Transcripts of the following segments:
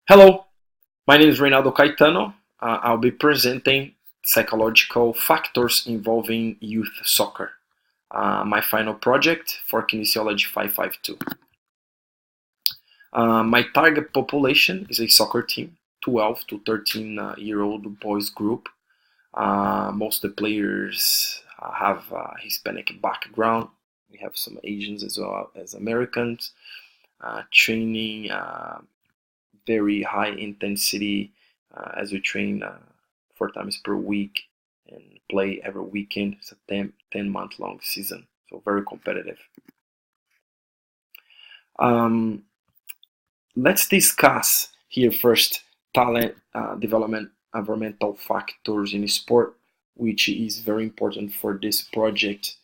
Hello, my name is Reynaldo Caetano. I'll be presenting psychological factors involving youth soccer, my final project for Kinesiology 552. My target population is a soccer team, 12 to 13-year-old boys group. Most of the players have Hispanic background. We have some Asians as well as Americans. Training very high intensity as we train 4 times per week and play every weekend. It's a 10-month long season, so very competitive. Let's discuss here first talent development, environmental factors in sport, which is very important for this project.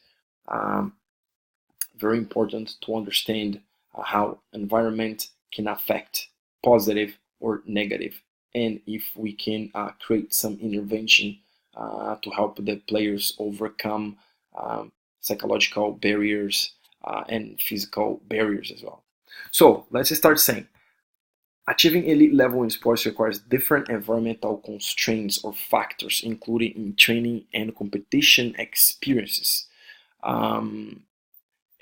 Very important to understand how environment can affect positive or negative, and if we can create some intervention to help the players overcome psychological barriers and physical barriers as well. So let's start saying achieving elite level in sports requires different environmental constraints or factors, including in training and competition experiences. And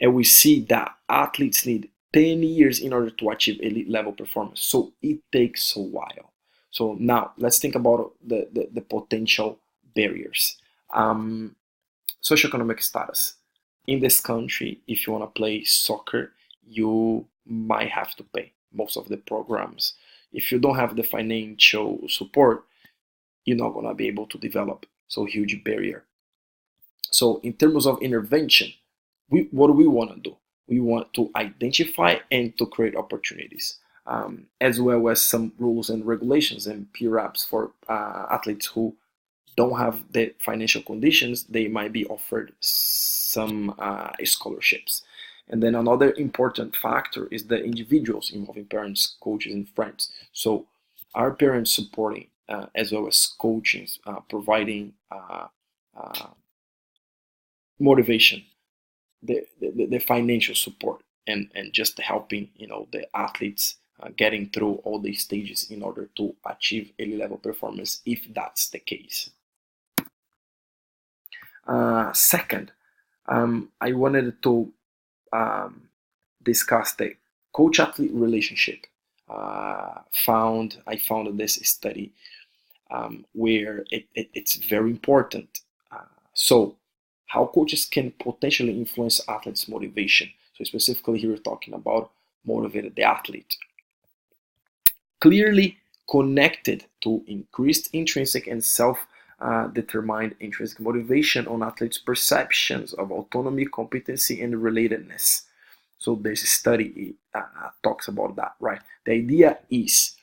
we see that athletes need 10 years in order to achieve elite level performance. So it takes a while. So now let's think about the potential barriers. Socioeconomic status. In this country, if you want to play soccer, you might have to pay most of the programs. If you don't have the financial support, you're not going to be able to develop. So huge barrier. So in terms of intervention, what do we want to do? We want to identify and to create opportunities, as well as some rules and regulations and peer apps for athletes who don't have the financial conditions. They might be offered some scholarships. And then another important factor is the individuals involving parents, coaches, and friends. So our parents supporting as well as coaching, providing motivation, the financial support, and just helping the athletes getting through all these stages in order to achieve elite level performance, if that's the case. Second, I wanted to discuss the coach athlete relationship. I found this study where it's very important. So how coaches can potentially influence athletes' motivation. So specifically here we're talking about motivated the athlete. Clearly connected to increased intrinsic and self-determined intrinsic motivation on athletes' perceptions of autonomy, competency, and relatedness. So this study talks about that, right? The idea is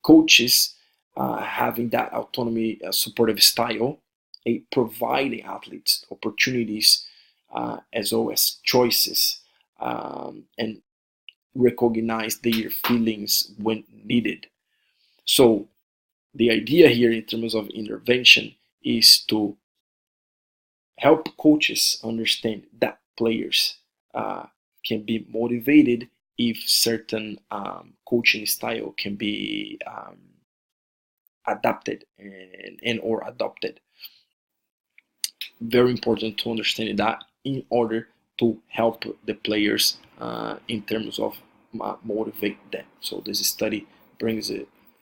coaches having that autonomy supportive style, providing athletes opportunities as well as choices, and recognize their feelings when needed. So the idea here in terms of intervention is to help coaches understand that players can be motivated if certain coaching style can be adapted and or adopted. Very important to understand that in order to help the players in terms of motivate them. So this study brings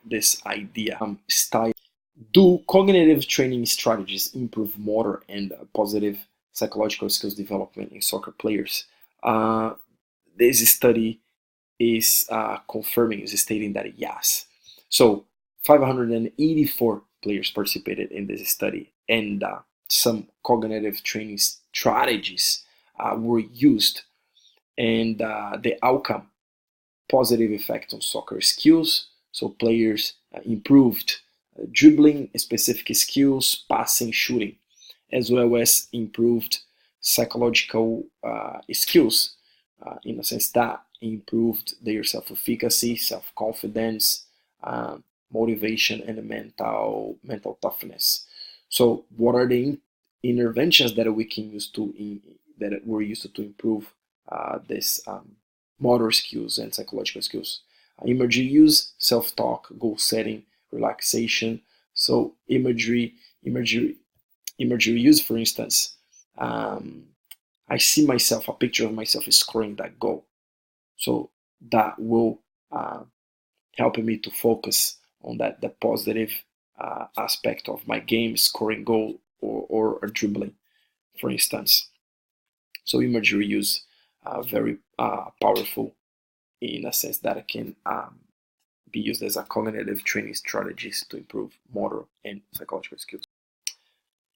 this idea. Style. Do cognitive training strategies improve motor and positive psychological skills development in soccer players? This study is confirming, is stating that yes. So 584 players participated in this study, and some cognitive training strategies were used, and the outcome, positive effect on soccer skills. So players improved dribbling, specific skills, passing, shooting, as well as improved psychological skills, in a sense that improved their self-efficacy, self-confidence, motivation, and mental toughness. So what are the interventions that we can use that were used to improve this motor skills and psychological skills? Imagery use, self-talk, goal setting, relaxation. So imagery use, for instance, I see myself, a picture of myself is scoring that goal. So that will help me to focus on the positive aspect of my game, scoring goal or dribbling, for instance. So imagery use very powerful in a sense that it can be used as a cognitive training strategies to improve motor and psychological skills.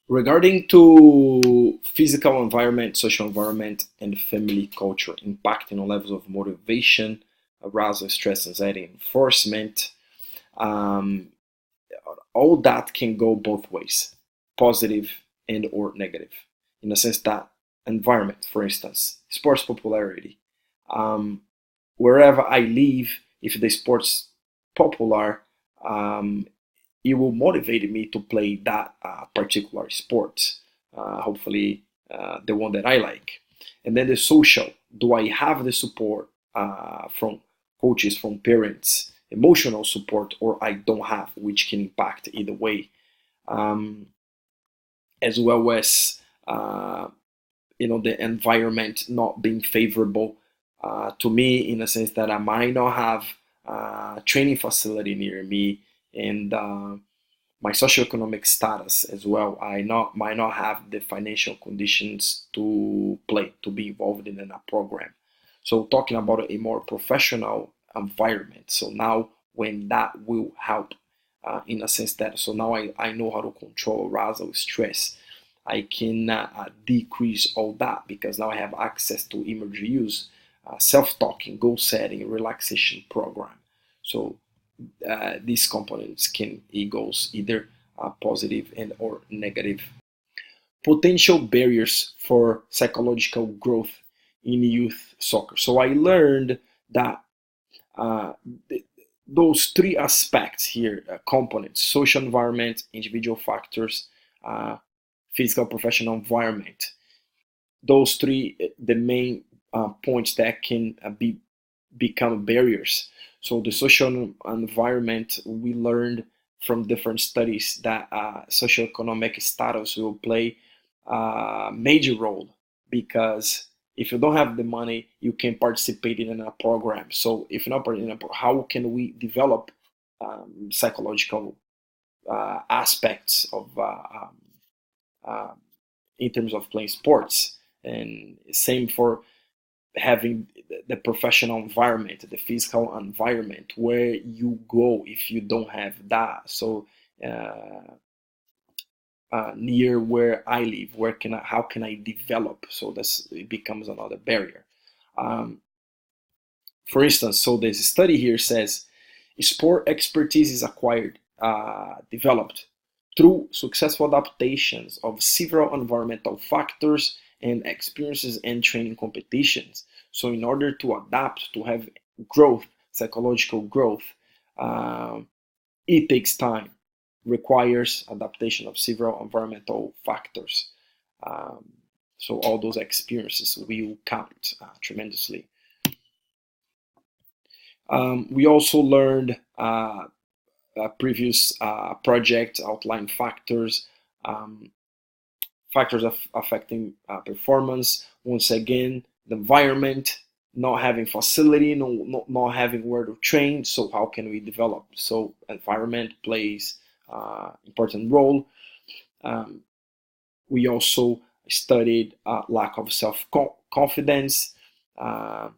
Regarding to physical environment, social environment, and family culture impacting on levels of motivation, arousal, stress, anxiety, enforcement, um, all that can go both ways, positive and or negative. In the sense that environment, for instance, sports popularity, um, wherever I live, if the sports popular, um, it will motivate me to play that particular sport. Hopefully, the one that I like. And then the social. Do I have the support from coaches, from parents, emotional support, or I don't have, which can impact either way. Um, as well as the environment not being favorable to me, in a sense that I might not have a training facility near me, and my socioeconomic status as well. Might not have the financial conditions to play, to be involved in a program. So talking about a more professional environment. So now when that will help in a sense that, so now I know how to control arousal, stress. I can decrease all that because now I have access to imagery use, self-talking, goal setting, relaxation program. So these components can equals either positive and or negative. Potential barriers for psychological growth in youth soccer. So I learned that uh, th- those three aspects here, components: social environment, individual factors, uh, physical professional environment. Those three, the main points that can become barriers. So the social environment, we learned from different studies that socioeconomic status will play a major role, because if you don't have the money, you can participate in a program. So if you're not part in a how can we develop psychological aspects of uh, in terms of playing sports? And same for having the professional environment, the physical environment, where you go if you don't have that. So uh, near where I live, how can I develop? So that's, it becomes another barrier. Um, for instance, so this study here says sport expertise is acquired, developed through successful adaptations of several environmental factors and experiences and training competitions. So, in order to adapt, to have growth, psychological growth, um, it takes time, requires adaptation of several environmental factors. Um, so, all those experiences will count tremendously. We also learned previous project outline um, factors affecting performance. Once again, the environment, not having facility, not having where to train. So how can we develop? So environment plays important role. Um, we also studied lack of self confidence. Uh,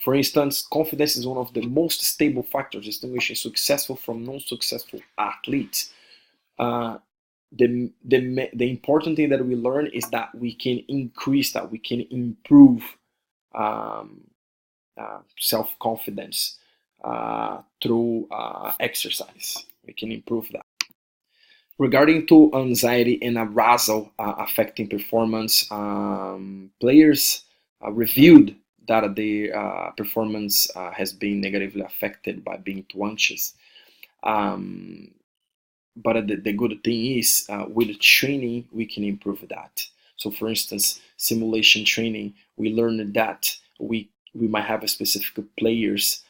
for instance, confidence is one of the most stable factors distinguishing successful from non-successful athletes. Uh, the important thing that we learn is that we can increase that, we can improve um, self-confidence through exercise. We can improve that. Regarding to anxiety and arousal affecting performance, players reviewed that their performance has been negatively affected by being too anxious. Um, but the good thing is, with training, we can improve that. So, for instance, simulation training, we learned that we might have a specific players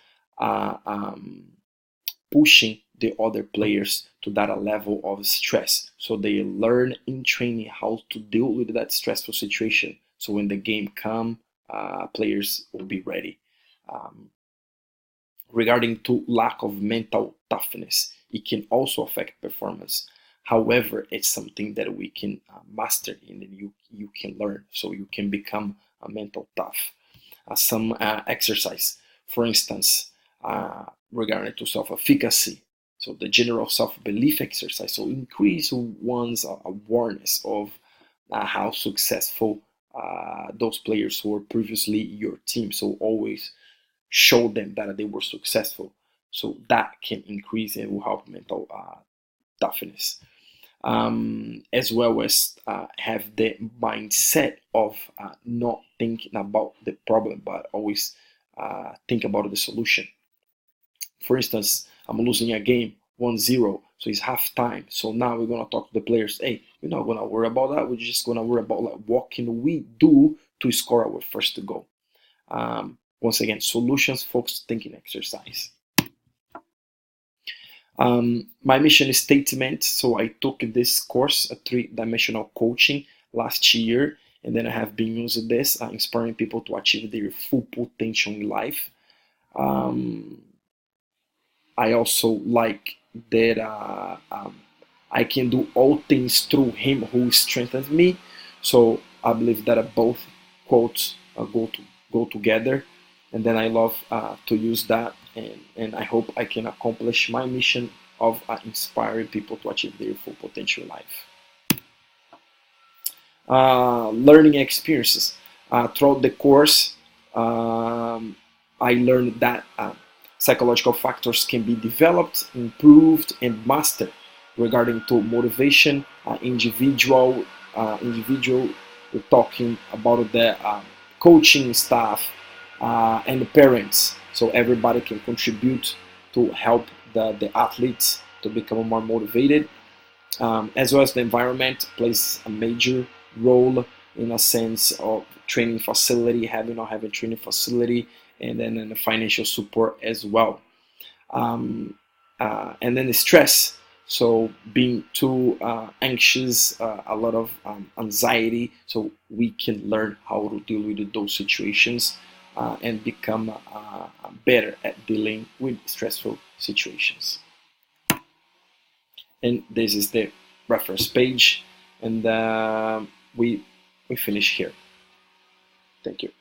pushing the other players to that level of stress. So they learn in training how to deal with that stressful situation. So when the game comes, players will be ready. Um, Regarding to lack of mental toughness, it can also affect performance. However, it's something that we can master and you can learn, so you can become a mental tough. Some exercise, for instance, regarding to self-efficacy, so the general self-belief exercise, so increase one's awareness of how successful those players who were previously your team. So always show them that they were successful. So that can increase and will help mental toughness. As well as have the mindset of not thinking about the problem, but always think about the solution. For instance, I'm losing a game 1-0, so it's half time. So now we're gonna talk to the players. Hey, we're not gonna worry about that. We're just gonna worry about like what can we do to score our first goal. Once again, solutions focused thinking exercise. My mission statement. So I took this course, a 3-dimensional coaching, last year, and then I have been using this, inspiring people to achieve their full potential in life. Um, I also like that I can do all things through Him who strengthens me. So I believe that both quotes go together, and then I love to use that, and I hope I can accomplish my mission of inspiring people to achieve their full potential in life. Learning experiences. Throughout the course, I learned that psychological factors can be developed, improved, and mastered regarding to motivation, individual. We're talking about the coaching staff and the parents, so everybody can contribute to help the athletes to become more motivated, as well as the environment plays a major role in a sense of training facility, having or having training facility, and then in the financial support as well. And then the stress. So being too anxious, a lot of anxiety. So we can learn how to deal with those situations and become better at dealing with stressful situations. And this is the reference page, and we finish here. Thank you.